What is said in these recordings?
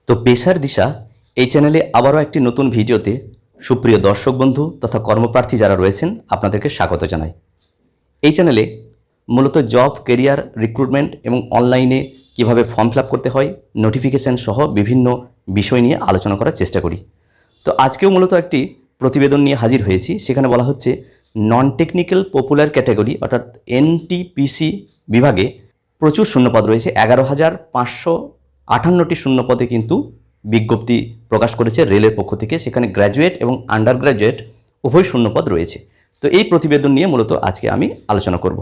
তো পেশার দিশা এই চ্যানেলে আবারও একটি নতুন ভিডিওতে সুপ্রিয় দর্শক বন্ধু তথা কর্মপ্রার্থী যারা রয়েছেন আপনাদেরকে স্বাগত জানাই। এই চ্যানেলে মূলত জব, কেরিয়ার, রিক্রুটমেন্ট এবং অনলাইনে কিভাবে ফর্ম ফিল আপ করতে হয়, নোটিফিকেশান সহ বিভিন্ন বিষয় নিয়ে আলোচনা করার চেষ্টা করি। তো আজকেও মূলত একটি প্রতিবেদন নিয়ে হাজির হয়েছি। সেখানে বলা হচ্ছে নন টেকনিক্যাল পপুলার ক্যাটাগরি অর্থাৎ NTPC বিভাগে প্রচুর শূন্যপদ রয়েছে। 11,558টি শূন্যপদে কিন্তু বিজ্ঞপ্তি প্রকাশ করেছে রেলের পক্ষ থেকে। সেখানে গ্র্যাজুয়েট এবং আন্ডার গ্র্যাজুয়েট উভয় শূন্যপদ রয়েছে। তো এই প্রতিবেদন নিয়ে মূলত আজকে আমি আলোচনা করব।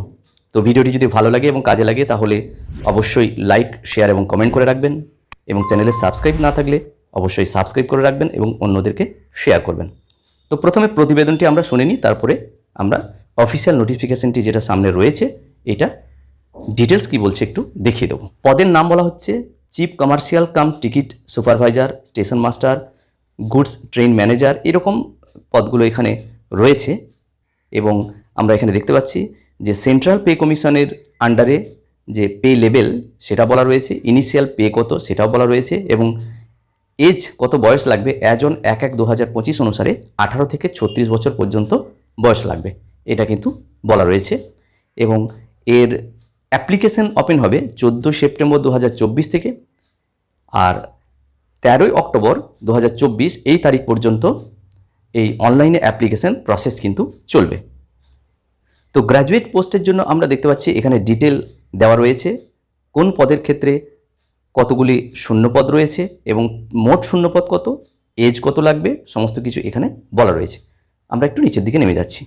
তো ভিডিওটি যদি ভালো লাগে এবং কাজে লাগে তাহলে অবশ্যই লাইক, শেয়ার এবং কমেন্ট করে রাখবেন, এবং চ্যানেলে সাবস্ক্রাইব না থাকলে অবশ্যই সাবস্ক্রাইব করে রাখবেন এবং অন্যদেরকে শেয়ার করবেন। তো প্রথমে প্রতিবেদনটি আমরা শুনে নিই, তারপরে আমরা অফিসিয়াল নোটিফিকেশনটি যেটা সামনে রয়েছে এটা ডিটেলস কি বলছে একটু দেখিয়ে দেবো। পদের নাম বলা হচ্ছে chief commercial cum ticket supervisor, station master, goods train manager, এরকম পদগুলো এখানে রয়েছে। এবং আমরা এখানে দেখতে পাচ্ছি যে সেন্ট্রাল পে কমিশনের আন্ডারে যে পে লেভেল সেটা বলা রয়েছে, ইনিশিয়াল পে কত সেটাও বলা রয়েছে, এবং এজ কত বয়স লাগবে অ্যাজ অন 1/1/2025 অনুসারে 18 থেকে 36 বছর পর্যন্ত বয়স লাগবে, এটা কিন্তু বলা রয়েছে। এবং এর অ্যাপ্লিকেশন ওপেন হবে 14 সেপ্টেম্বর 2024 থেকে, আর 13 অক্টোবর 2024 এই তারিখ পর্যন্ত এই অনলাইনে অ্যাপ্লিকেশন প্রসেস কিন্তু চলবে। তো গ্র্যাজুয়েট পোস্টের জন্য আমরা দেখতে পাচ্ছি এখানে ডিটেল দেওয়া রয়েছে, কোন পদের ক্ষেত্রে কতগুলি শূন্যপদ রয়েছে এবং মোট শূন্যপদ কত, এজ কত লাগবে, সমস্ত কিছু এখানে বলা রয়েছে। আমরা একটু নিচের দিকে নেমে যাচ্ছি।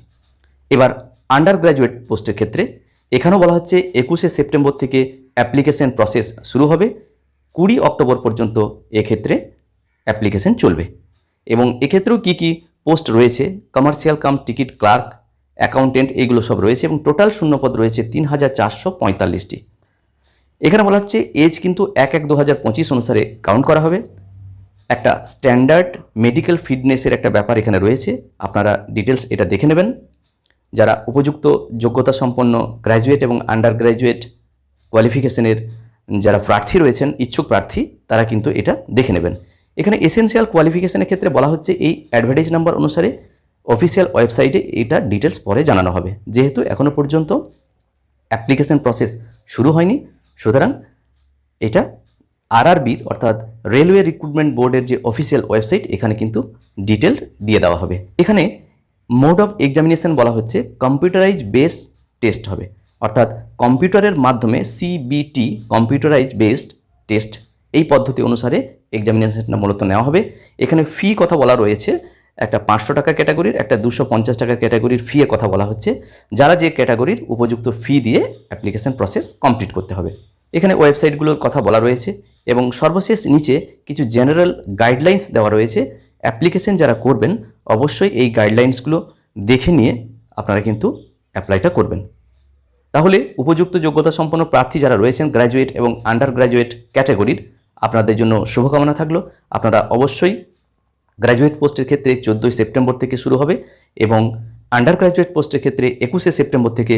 এবার আন্ডার গ্র্যাজুয়েট পোস্টের ক্ষেত্রে এখানেও বলা হচ্ছে 21 সেপ্টেম্বর থেকে অ্যাপ্লিকেশন প্রসেস শুরু হবে, 20 অক্টোবর পর্যন্ত এক্ষেত্রে অ্যাপ্লিকেশন চলবে। এবং এক্ষেত্রেও কি কি পোস্ট রয়েছে, commercial cum ticket clerk, accountant, এইগুলো সব রয়েছে, এবং টোটাল শূন্যপদ রয়েছে 3445টি। এখানে বলা হচ্ছে এজ কিন্তু 1/1/2025 অনুসারে কাউন্ট করা হবে। একটা স্ট্যান্ডার্ড মেডিকেল ফিটনেসের একটা ব্যাপার এখানে রয়েছে, আপনারা ডিটেলস এটা দেখে নেবেন। যারা উপযুক্ত যোগ্যতা সম্পন্ন গ্র্যাজুয়েট এবং আন্ডার গ্র্যাজুয়েট কোয়ালিফিকেশনের যারা প্রার্থী রয়েছেন, ইচ্ছুক প্রার্থী, তারা কিন্তু এটা দেখে নেবেন। এখানে এসেনশিয়াল কোয়ালিফিকেশনের ক্ষেত্রে বলা হচ্ছে এই অ্যাডভার্টাইজ নাম্বার অনুসারে অফিসিয়াল ওয়েবসাইটে এটা ডিটেলস পরে জানানো হবে। যেহেতু এখনও পর্যন্ত অ্যাপ্লিকেশন প্রসেস শুরু হয়নি, সুতরাং এটা RRBর অর্থাৎ রেলওয়ে রিক্রুটমেন্ট বোর্ডের যে অফিসিয়াল ওয়েবসাইট, এখানে কিন্তু ডিটেল দিয়ে দেওয়া হবে। এখানে মোড অফ এক্সামিনেশন বলা হচ্ছে কম্পিউটারাইজ বেসড টেস্ট হবে, অর্থাৎ কম্পিউটারের মাধ্যমে CBT কম্পিউটারাইজ বেসড টেস্ট, এই পদ্ধতি অনুসারে এক্সামিনেশনটা মূলত নেওয়া হবে। এখানে ফি কথা বলা রয়েছে, একটা 500 টাকা ক্যাটাগরির, একটা 250 টাকা ক্যাটাগরির ফি এর কথা বলা হচ্ছে, যারা যে ক্যাটাগরির উপযুক্ত ফি দিয়ে অ্যাপ্লিকেশন প্রসেস কমপ্লিট করতে হবে। এখানে ওয়েবসাইটগুলোর কথা বলা রয়েছে, এবং সর্বশেষ নিচে কিছু জেনারেল গাইডলাইন্স দেওয়া রয়েছে। অ্যাপ্লিকেশন যারা করবেন অবশ্যই এই গাইডলাইন্সগুলো দেখে নিয়ে আপনারা কিন্তু অ্যাপ্লাইটা করবেন। তাহলে উপযুক্ত যোগ্যতা সম্পন্ন প্রার্থী যারা রয়েছেন গ্র্যাজুয়েট এবং আন্ডার গ্র্যাজুয়েট ক্যাটাগরির, আপনাদের জন্য শুভকামনা থাকলো। আপনারা অবশ্যই গ্র্যাজুয়েট পোস্টের ক্ষেত্রে 14 সেপ্টেম্বর থেকে শুরু হবে, এবং আন্ডার গ্র্যাজুয়েট পোস্টের ক্ষেত্রে 21 সেপ্টেম্বর থেকে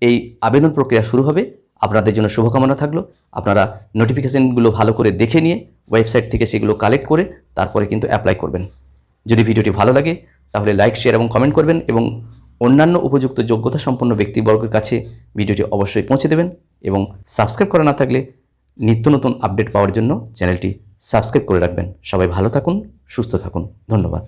এই আবেদন প্রক্রিয়া শুরু হবে। আপনাদের জন্য শুভকামনা থাকলো। আপনারা নোটিফিকেশনগুলো ভালো করে দেখে নিয়ে ওয়েবসাইট থেকে সেগুলো কালেক্ট করে তারপরে কিন্তু অ্যাপ্লাই করবেন। যদি ভিডিওটি ভালো লাগে তাহলে লাইক, শেয়ার এবং কমেন্ট করবেন, এবং অন্যান্য উপযুক্ত যোগ্যতা সম্পন্ন ব্যক্তিবর্গের কাছে ভিডিওটি অবশ্যই পৌঁছে দেবেন। এবং সাবস্ক্রাইব করা না থাকলে নিত্য নতুন আপডেট পাওয়ার জন্য চ্যানেলটি সাবস্ক্রাইব করে রাখবেন। সবাই ভালো থাকুন, সুস্থ থাকুন, ধন্যবাদ।